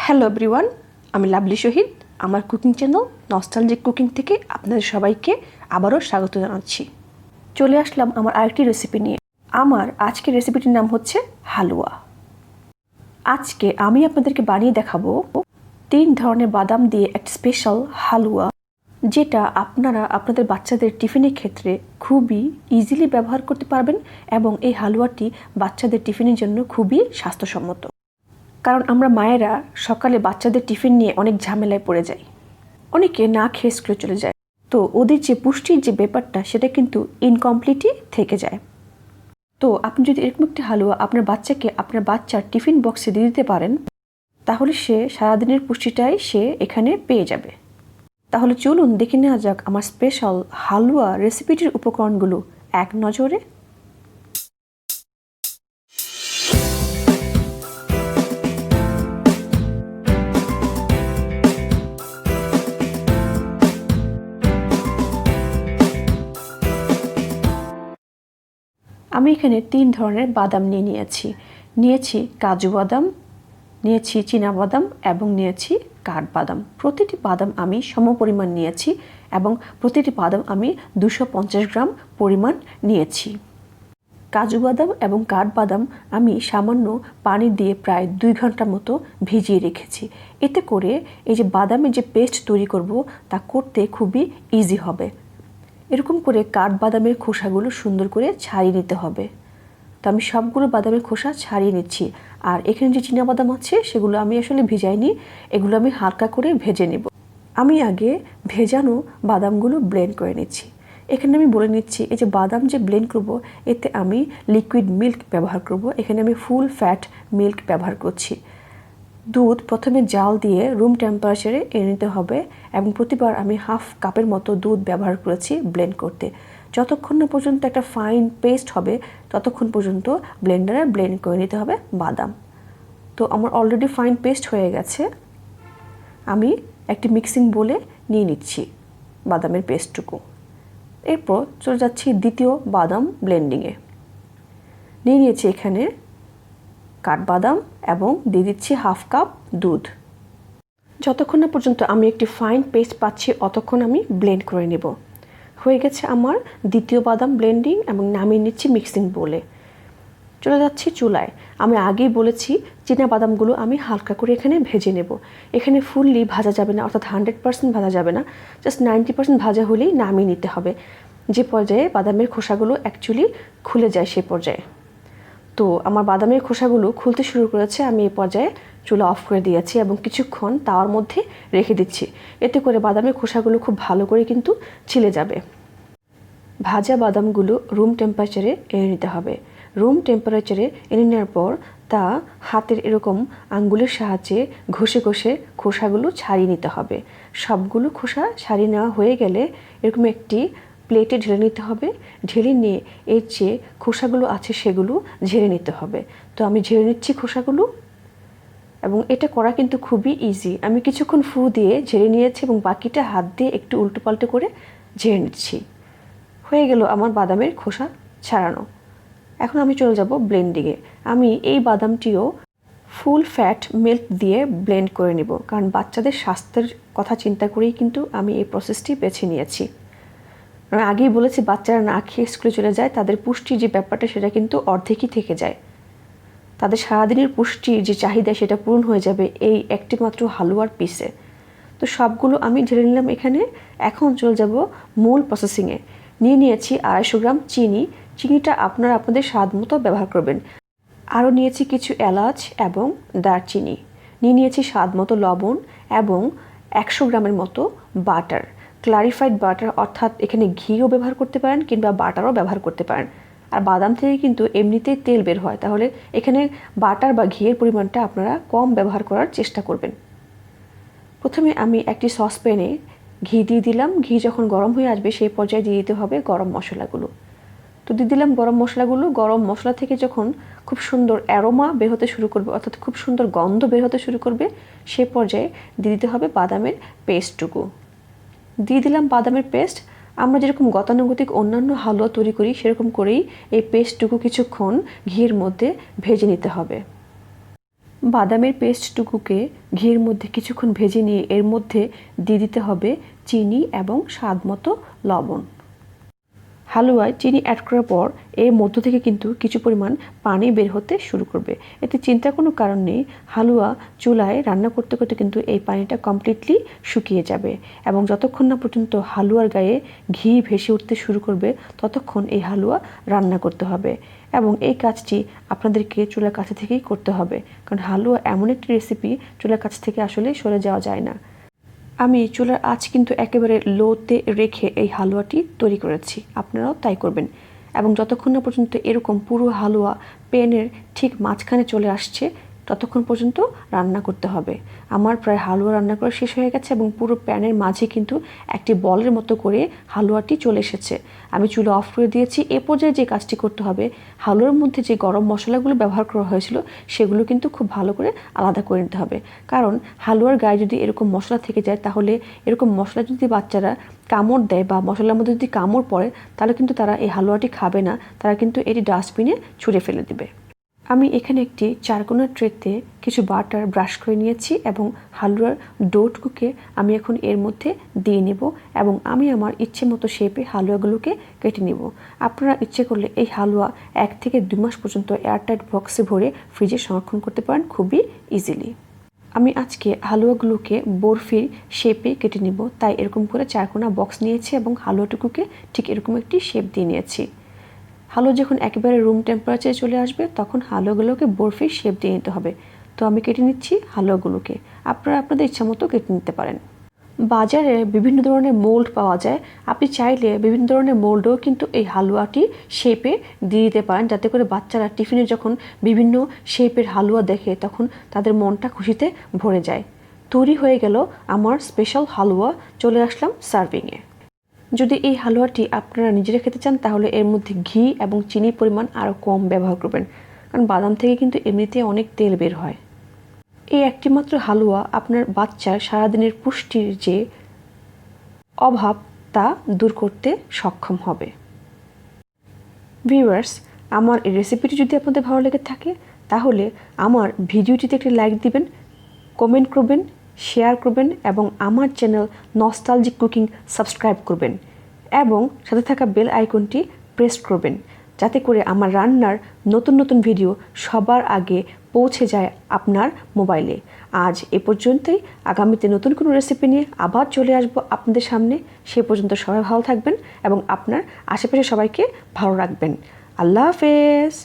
Hello everyone, আমি lovely শহীদ। আমার cooking channel nostalgic cooking থেকে আপনাদের সবাইকে আবারও স্বাগত জানাচ্ছি। চলে আসলাম আমার আরেকটি রেসিপি নিয়ে। আমার আজকের রেসিপিটির নাম হচ্ছে হালুয়া। আজকে আমি আপনাদেরকে বানিয়ে দেখাবো 3 ধরনের বাদাম দিয়ে একটা স্পেশাল হালুয়া, যেটা আপনারা আপনাদের বাচ্চাদের টিফিনের ক্ষেত্রে খুবই ইজিলি ব্যবহার করতে পারবেন এবং এই হালুয়াটি বাচ্চাদের টিফিনের জন্য খুবই স্বাস্থ্যসম্মত। কারণ আমরা মায়েরা সকালে বাচ্চাদের টিফিন নিয়ে অনেক ঝামেলায় পড়ে যাই, অনেকে না খেয়ে স্কুলে চলে যায়। তো ওদের যে পুষ্টির যে ব্যাপারটা সেটা কিন্তু ইনকমপ্লিটই থেকে যায়। তো আপনি যদি এরকম একটি হালুয়া আপনার বাচ্চাকে আপনার বাচ্চার টিফিন বক্সে দিয়ে দিতে পারেন, তাহলে সে সারাদিনের পুষ্টিটাই সে এখানে পেয়ে যাবে। তাহলে চলুন দেখে নেওয়া যাক আমার স্পেশাল হালুয়া রেসিপিটির উপকরণগুলো এক নজরে। আমি এখানে 3 ধরনের বাদাম নিয়েছি কাজু বাদাম, নিয়েছি চীনা বাদাম এবং নিয়েছি কাঠবাদাম। প্রতিটি বাদাম আমি সমপরিমাণ নিয়েছি এবং প্রতিটি বাদাম আমি 250 গ্রাম পরিমাণ নিয়েছি। কাজু বাদাম এবং কাঠবাদাম আমি সামান্য পানি দিয়ে প্রায় 2 ঘন্টার মতো ভিজিয়ে রেখেছি। এতে করে এই যে বাদামের যে পেস্ট তৈরি করব তা করতে খুবই ইজি হবে। এরকম করে কাঠবাদামের খোসাগুলো সুন্দর করে ছাড়িয়ে নিতে হবে। তো আমি সবগুলো বাদামের খোসা ছাড়িয়ে নিচ্ছি। আর এখানে যে চীনা বাদাম আছে সেগুলো আমি আসলে ভিজাইনি, এগুলো আমি হালকা করে ভেজে নেব। আমি আগে ভেজানো বাদামগুলো ব্লেন্ড করে নিচ্ছি। এখানে আমি বলে নিচ্ছি, এই যে বাদাম যে ব্লেন্ড করব এতে আমি লিকুইড মিল্ক ব্যবহার করব। এখানে আমি ফুল ফ্যাট মিল্ক ব্যবহার করছি। দুধ প্রথমে জাল দিয়ে রুম টেম্পারেচারে এনে নিতে হবে এবং প্রতিবার আমি হাফ কাপের মতো দুধ ব্যবহার করেছি ব্লেন্ড করতে। যতক্ষণ না পর্যন্ত একটা ফাইন পেস্ট হবে ততক্ষণ পর্যন্ত ব্লেন্ডারে ব্লেন্ড করে নিতে হবে বাদাম। তো আমার অলরেডি ফাইন পেস্ট হয়ে গেছে। আমি একটি মিক্সিং বোলে নিয়ে নিচ্ছি বাদামের পেস্টটুকু। এরপর চলে যাচ্ছি দ্বিতীয় বাদাম ব্লেন্ডিংয়ে। নিয়েছি এখানে কাঠবাদাম এবং দিয়ে দিচ্ছি হাফ কাপ দুধ। যতক্ষণ না পর্যন্ত আমি একটি ফাইন পেস্ট পাচ্ছি অতক্ষণ আমি ব্লেন্ড করে নেব। হয়ে গেছে আমার দ্বিতীয় বাদাম ব্লেন্ডিং এবং নামিয়ে নিচ্ছি মিক্সিং বোলে। চলে যাচ্ছি চুলায়। আমি আগেই বলেছি চীনা বাদামগুলো আমি হালকা করে এখানে ভেজে নেব। এখানে ফুললি ভাজা যাবে না, অর্থাৎ 100% ভাজা যাবে না, জাস্ট 90% ভাজা হলেই নামিয়ে নিতে হবে। যে পর্যায়ে বাদামের খোসাগুলো অ্যাকচুয়ালি খুলে যায় সে পর্যায়ে। তো আমার বাদামের খোসাগুলো খুলতে শুরু করেছে। আমি এই পর্যায়ে চুলা অফ করে দিয়েছি এবং কিছুক্ষণ তাওয়ার মধ্যে রেখে দিচ্ছি। এতে করে বাদামের খোসাগুলো খুব ভালো করে কিন্তু ছিলে যাবে। ভাজা বাদামগুলো রুম টেম্পারেচারে এনে নিতে হবে। রুম টেম্পারেচারে এনে নেওয়ার পর তা হাতের এরকম আঙ্গুলের সাহায্যে ঘষে ঘষে খোসাগুলো ছাড়িয়ে নিতে হবে। সবগুলো খোসা ছাড়িয়ে নেওয়া হয়ে গেলে এরকম একটি প্লেটে ঢেলে নিতে হবে। ঢেলে নিয়ে এর যে খোসাগুলো আছে সেগুলো ঝেড়ে নিতে হবে। তো আমি ঝেড়ে নিচ্ছি খোসাগুলো এবং এটা করা কিন্তু খুবই ইজি। আমি কিছুক্ষণ ফু দিয়ে ঝেড়ে নিয়েছি এবং বাকিটা হাত দিয়ে একটু উল্টো পাল্টে করে ঝেড়ে নিচ্ছি। হয়ে গেল আমার বাদামের খোসা ছাড়ানো। এখন আমি চলে যাব ব্লেন্ডিংয়ে। আমি এই বাদামটিও ফুল ফ্যাট মিল্ক দিয়ে ব্লেন্ড করে নেব, কারণ বাচ্চাদের স্বাস্থ্যের কথা চিন্তা করেই কিন্তু আমি এই প্রসেসটি বেছে নিয়েছি। আমি আগেই বলেছি বাচ্চারা না খেয়ে স্কুলে চলে যায়, তাদের পুষ্টির যে ব্যাপারটা সেটা কিন্তু অর্ধেকই থেকে যায়। তাদের সারাদিনের পুষ্টির যে চাহিদা সেটা পূরণ হয়ে যাবে এই একটি মাত্র হালুয়ার পিসে। তো সবগুলো আমি ঢেলে নিলাম এখানে। এখন চলে যাব মূল প্রসেসিংয়ে। নিয়েছি 250 গ্রাম চিনি। চিনিটা আপনারা আপনাদের স্বাদ মতো ব্যবহার করবেন। আরও নিয়েছি কিছু এলাচ এবং দারচিনি। নিয়েছি স্বাদ মতো লবণ এবং 100 গ্রামের মতো বাটার, ক্লারিফাইড বাটার, অর্থাৎ এখানে ঘিও ব্যবহার করতে পারেন কিংবা বাটারও ব্যবহার করতে পারেন। আর বাদাম থেকে কিন্তু এমনিতেই তেল বের হয়, তাহলে এখানে বাটার বা ঘিয়ের পরিমাণটা আপনারা কম ব্যবহার করার চেষ্টা করবেন। প্রথমে আমি একটি সসপ্যানে ঘি দিয়ে দিলাম। ঘি যখন গরম হয়ে আসবে সেই পর্যায়ে দিয়ে দিতে হবে গরম মশলাগুলো। তো দিয়ে দিলাম গরম মশলাগুলো। গরম মশলা থেকে যখন খুব সুন্দর অ্যারোমা বের হতে শুরু করবে, অর্থাৎ খুব সুন্দর গন্ধ বের হতে শুরু করবে, সে পর্যায়ে দিয়ে দিতে হবে বাদামের পেস্টটুকু। দিয়ে দিলাম বাদামের পেস্ট। আমরা যেরকম গতানুগতিক অন্যান্য হালুয়া তৈরি করি সেরকম করেই এই পেস্টটুকু কিছুক্ষণ ঘিয়ের মধ্যে ভেজে নিতে হবে। বাদামের পেস্টটুকুকে ঘির মধ্যে কিছুক্ষণ ভেজে নিয়ে এর মধ্যে দিয়ে দিতে হবে চিনি এবং স্বাদ মতো লবণ। হালুয়ায় চিনি অ্যাড করার পর এর মধ্য থেকে কিন্তু কিছু পরিমাণ পানি বের হতে শুরু করবে। এতে চিন্তার কোনো কারণ নেই, হালুয়া চুলায় রান্না করতে করতে কিন্তু এই পানিটা কমপ্লিটলি শুকিয়ে যাবে এবং যতক্ষণ না পর্যন্ত হালুয়ার গায়ে ঘি ভেসে উঠতে শুরু করবে ততক্ষণ এই হালুয়া রান্না করতে হবে। এবং এই কাজটি আপনাদেরকে চুলার কাছে থেকেই করতে হবে, কারণ হালুয়া এমন একটি রেসিপি চুলার কাছ থেকে আসলে সরে যাওয়া যায় না। আমি চুলার আঁচ কিন্তু একেবারে লোতে রেখে এই হালুয়াটি তৈরি করেছি, আপনারাও তাই করবেন। এবং যতক্ষণ না পর্যন্ত এরকম পুরো হালুয়া প্যানের ঠিক মাঝখানে চলে আসছে ততক্ষণ পর্যন্ত রান্না করতে হবে। আমার প্রায় হালুয়া রান্না করা শেষ হয়ে গেছে এবং পুরো প্যানের মাঝে কিন্তু একটি বলের মতো করে হালুয়াটি চলে এসেছে। আমি চুলা অফ করে দিয়েছি। এ পর্যায়ে যে কাজটি করতে হবে, হালুয়ার মধ্যে যে গরম মশলাগুলো ব্যবহার করা হয়েছিল সেগুলো কিন্তু খুব ভালো করে আলাদা করে নিতে হবে, কারণ হালুয়ার গায়ে যদি এরকম মশলা থেকে যায় তাহলে এরকম মশলা যদি বাচ্চারা কামড় দেয় বা মশলার মধ্যে যদি কামড় পড়ে তাহলে কিন্তু তারা এই হালুয়াটি খাবে না, তারা কিন্তু এটি ডাস্টবিনে ছুঁড়ে ফেলে দেবে। আমি এখানে একটি চারকোনা ট্রেতে কিছু বাটার ব্রাশ করে নিয়েছি এবং হালুয়ার ডোটকুকে আমি এখন এর মধ্যে দিয়ে নেব এবং আমি আমার ইচ্ছে মতো শেপে হালুয়াগুলোকে কেটে নেব। আপনারা ইচ্ছে করলে এই হালুয়া 1 থেকে 2 মাস পর্যন্ত এয়ারটাইট বক্সে ভরে ফ্রিজে সংরক্ষণ করতে পারেন খুবই ইজিলি। আমি আজকে হালুয়াগুলোকে বরফির শেপে কেটে নেব, তাই এরকম করে চারকোনা বক্স নিয়েছি এবং হালুয়াটুকুকে ঠিক এরকম একটি শেপ দিয়ে নিয়েছি। হালুয়া যখন একেবারে রুম টেম্পারেচারে চলে আসবে তখন হালুয়াগুলোকে বরফির শেপ দিয়ে নিতে হবে। তো আমি কেটে নিচ্ছি হালুয়াগুলোকে, আপনারা আপনাদের ইচ্ছা মতো কেটে নিতে পারেন। বাজারে বিভিন্ন ধরনের মোল্ড পাওয়া যায়, আপনি চাইলে বিভিন্ন ধরনের মোল্ডও কিন্তু এই হালুয়াটি শেপে দিয়ে দিতে পারেন, যাতে করে বাচ্চারা টিফিনে যখন বিভিন্ন শেপের হালুয়া দেখে তখন তাদের মনটা খুশিতে ভরে যায়। তৈরি হয়ে গেল আমার স্পেশাল হালুয়া, চলে আসলাম সার্ভিংয়ে। যদি এই হালুয়াটি আপনারা নিজেরা খেতে চান তাহলে এর মধ্যে ঘি এবং চিনির পরিমাণ আরও কম ব্যবহার করবেন, কারণ বাদাম থেকে কিন্তু এমনিতে অনেক তেল বের হয়। এই একটি মাত্র হালুয়া আপনার বাচ্চার সারাদিনের পুষ্টির যে অভাব তা দূর করতে সক্ষম হবে। ভিউয়ার্স, আমার এই রেসিপিটি যদি আপনাদের ভালো লেগে থাকে তাহলে আমার ভিডিওটিতে একটি লাইক দিবেন, কমেন্ট করবেন, শেয়ার করবেন এবং আমার চ্যানেল নস্টালজিক কুকিং সাবস্ক্রাইব করবেন এবং সাথে থাকা বেল আইকনটি প্রেস করবেন, যাতে করে আমার রান্নার নতুন নতুন ভিডিও সবার আগে পৌঁছে যায় আপনার মোবাইলে। আজ এ পর্যন্তই, আগামীতে নতুন কোনো রেসিপি নিয়ে আবার চলে আসবো আপনাদের সামনে। সে পর্যন্ত সবাই ভালো থাকবেন এবং আপনার আশেপাশে সবাইকে ভালো রাখবেন। আল্লাহ হাফেজ।